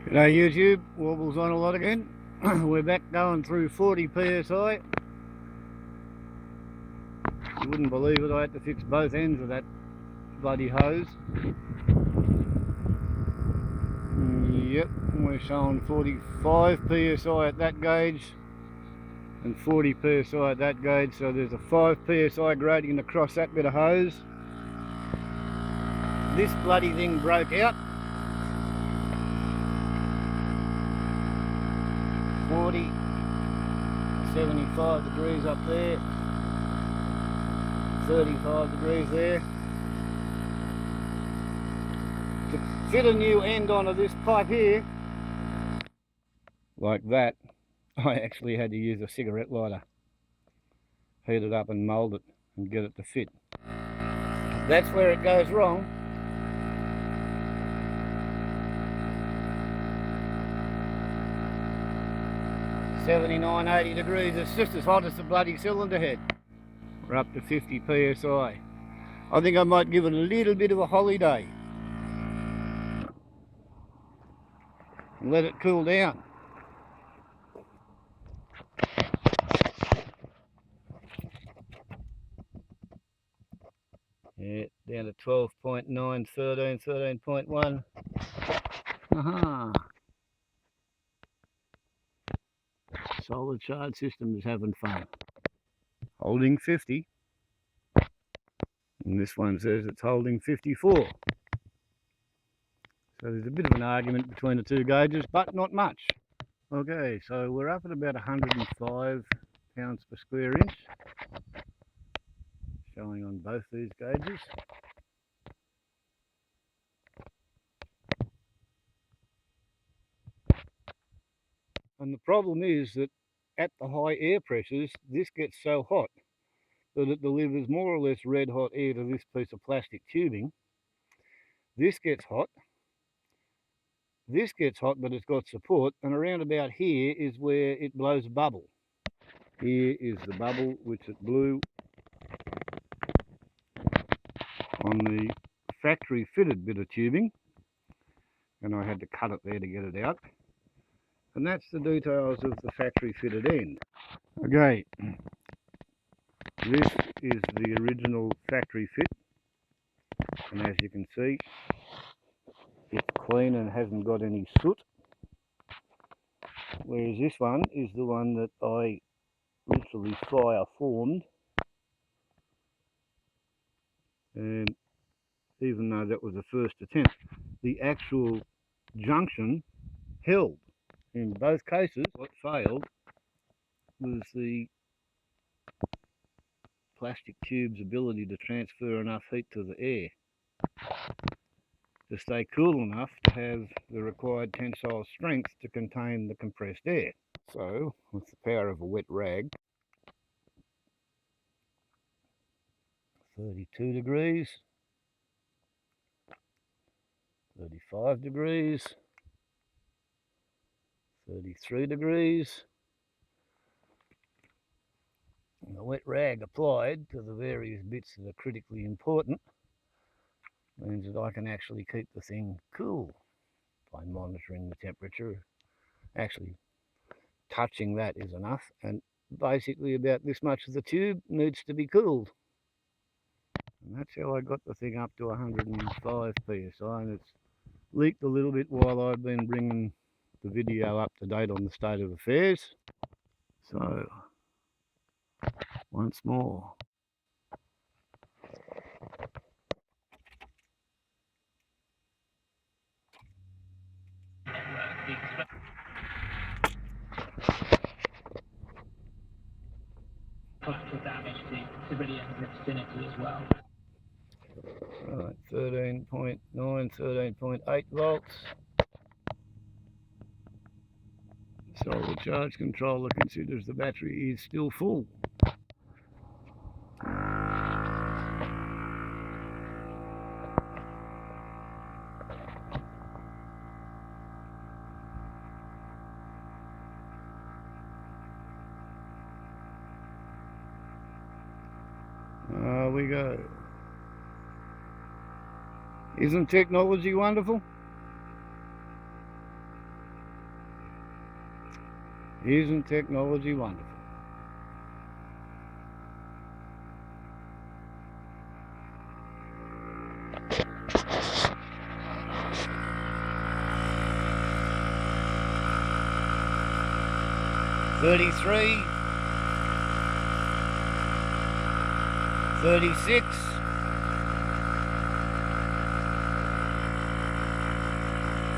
G'day YouTube, Wobbles on a lot again. We're back going through 40 psi. You wouldn't believe it, I had to fix both ends of that bloody hose. Yep, we're showing 45 psi at that gauge and 40 psi at that gauge, so there's a 5 psi gradient across that bit of hose. This bloody thing broke out. 40, 75 degrees up there, 35 degrees there. To fit a new end onto this pipe here, like that, I actually had to use a cigarette lighter, heat it up and mould it and get it to fit. That's where it goes wrong. $79, 80 degrees, it's just as hot as the bloody cylinder head. We're up to 50 psi. I think I might give it a little bit of a holiday and let it cool down. Yeah, down to 12.9, 13, 13.1. Aha! Solar charge system is having fun. Holding 50. And this one says it's holding 54. So there's a bit of an argument between the two gauges, but not much. Okay, so we're up at about 105 pounds per square inch, showing on both these gauges. And the problem is that at the high air pressures, this gets so hot that it delivers more or less red hot air to this piece of plastic tubing. This gets hot, but it's got support, and around about here is where it blows a bubble. Here is the bubble which it blew on the factory fitted bit of tubing, and I had to cut it there to get it out. And that's the details of the factory fitted end. Okay, this is the original factory fit, and as you can see, it's clean and hasn't got any soot, whereas this one is the one that I literally fire formed, and even though that was the first attempt, the actual junction held. In both cases, what failed was the plastic tube's ability to transfer enough heat to the air to stay cool enough to have the required tensile strength to contain the compressed air. So, with the power of a wet rag, 32 degrees, 35 degrees, 33 degrees, and the wet rag applied to the various bits that are critically important means that I can actually keep the thing cool by monitoring the temperature. Actually, touching that is enough, and basically about this much of the tube needs to be cooled. And that's how I got the thing up to 105 psi, and it's leaked a little bit while I've been bringing the video up to date on the state of affairs. So, once more. Possible damage to civilians in the vicinity as well. Right, 13.9, 13.8 volts. Solar charge controller considers the battery is still full. There we go. Isn't technology wonderful? Isn't technology wonderful? $33, $36,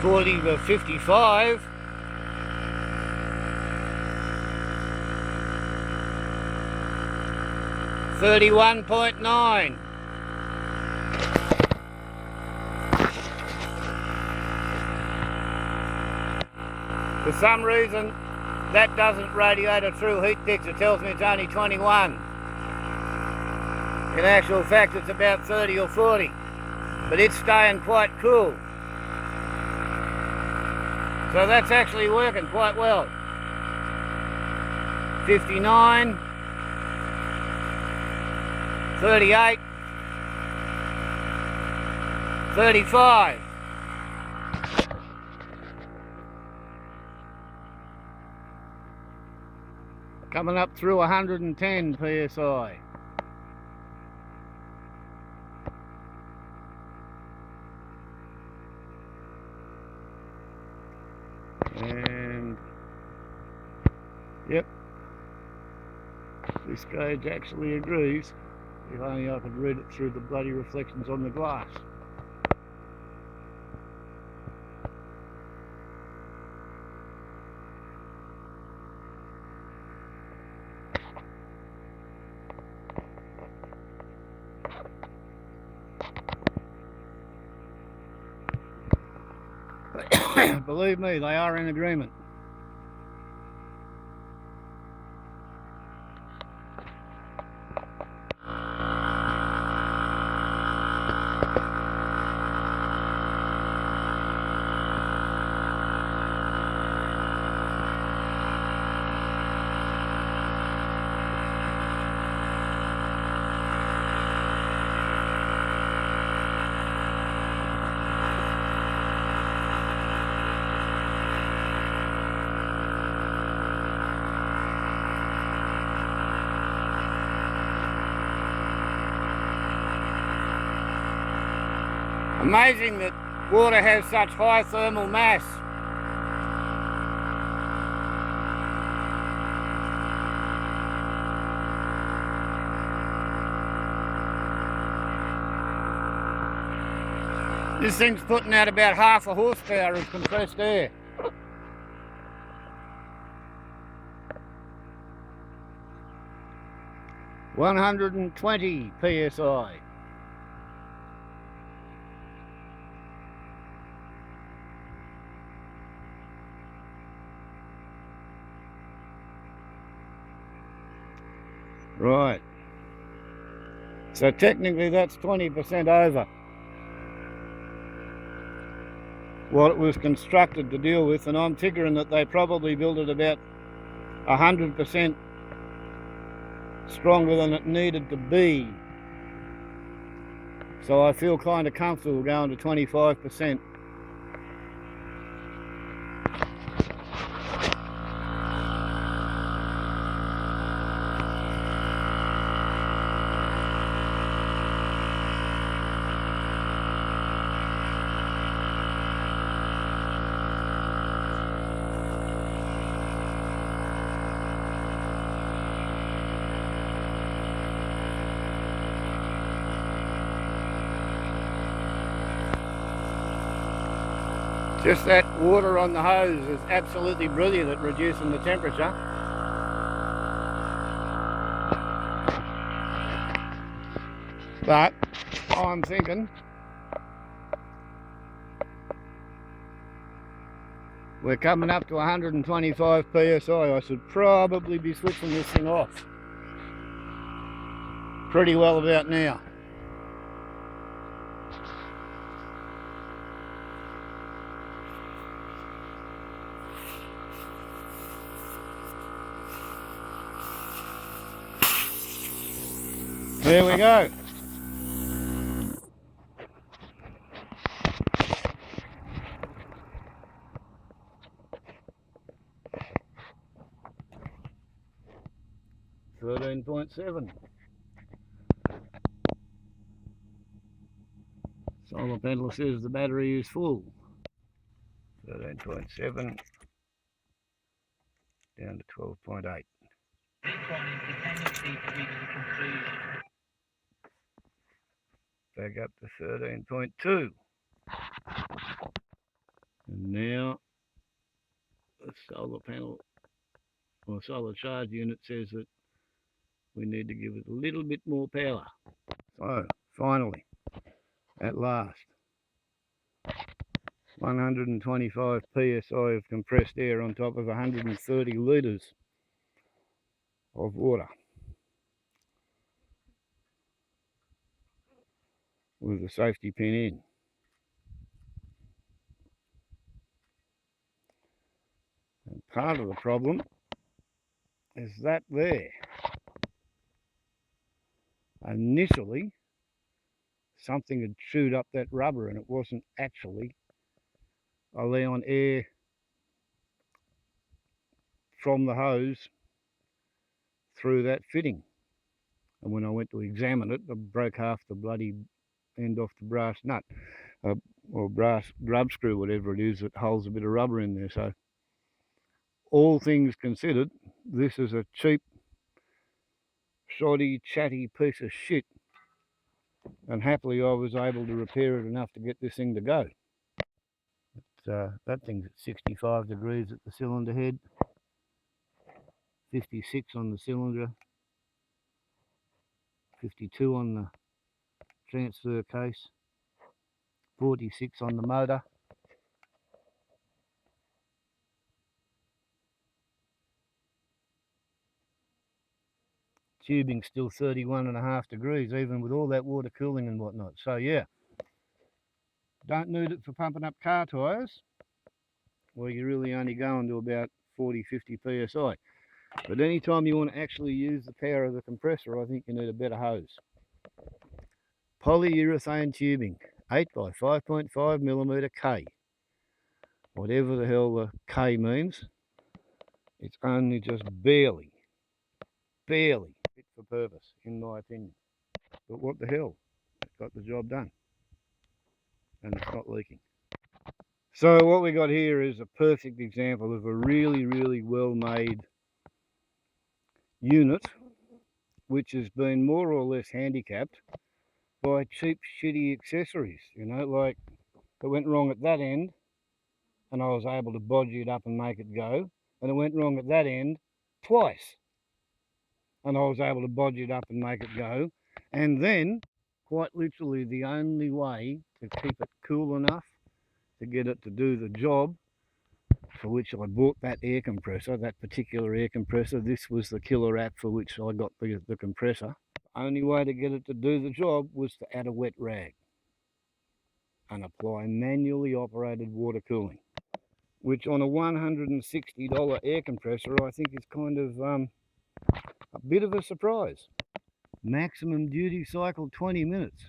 $40 to $55, $31.9. For some reason, that doesn't radiate a true heat picture. It tells me it's only 21. In actual fact, it's about 30 or 40, but it's staying quite cool. So that's actually working quite well. 59, 38, 35. Coming up through 110 psi. And yep, this gauge actually agrees. If only I could read it through the bloody reflections on the glass. Believe me, they are in agreement. Amazing that water has such high thermal mass. This thing's putting out about half a horsepower of compressed air. $120 psi. Right. So technically that's 20% over what it was constructed to deal with, and I'm figuring that they probably built it about 100% stronger than it needed to be. So I feel kind of comfortable going to 25%. Just that water on the hose is absolutely brilliant at reducing the temperature. But I'm thinking we're coming up to 125 psi. I should probably be switching this thing off pretty well about now. There we go. 13.7. Solar panel says the battery is full. 13.7 down to 12.8. Back up to 13.2. And now the solar panel or solar charge unit says that we need to give it a little bit more power. So finally, at last, 125 psi of compressed air on top of 130 litres of water with the safety pin in. And part of the problem is that there. Initially, something had chewed up that rubber and it wasn't actually allowing air from the hose through that fitting. And when I went to examine it, I broke half the bloody end off the brass nut, or brass grub screw, whatever it is that holds a bit of rubber in there. So all things considered, this is a cheap, shoddy, chatty piece of shit. And happily I was able to repair it enough to get this thing to go. That thing's at 65 degrees at the cylinder head, 56 on the cylinder, 52 on the transfer case, 46 on the motor. Tubing's still 31.5 degrees, even with all that water cooling and whatnot. So yeah, don't need it for pumping up car tyres, where you're really only going to about 40-50 psi. But anytime you want to actually use the power of the compressor, I think you need a better hose. Polyurethane tubing, 8 by 5.5mm K. Whatever the hell the K means, it's only just barely fit for purpose, in my opinion. But what the hell, it got the job done, and it's not leaking. So what we got here is a perfect example of a really well made unit which has been more or less handicapped by cheap shitty accessories. You know, like it went wrong at that end and I was able to bodge it up and make it go, and it went wrong at that end twice and I was able to bodge it up and make it go. And then quite literally the only way to keep it cool enough to get it to do the job for which I bought that air compressor, that particular air compressor. This was the killer app for which I got the compressor. The only way to get it to do the job was to add a wet rag and apply manually operated water cooling, which on a $160 air compressor I think is kind of a bit of a surprise. Maximum duty cycle 20 minutes.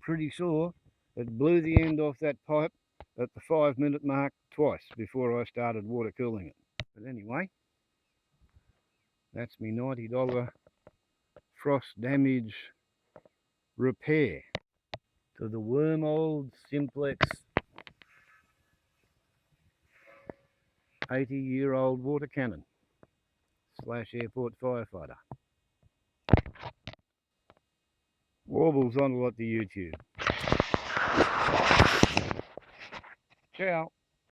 Pretty sure it blew the end off that pipe at the 5-minute mark twice before I started water cooling it. But anyway, that's me $90 frost damage repair to the worm-old Simplex 80-year-old water cannon / airport firefighter. Warbles on a lot to YouTube. Ciao.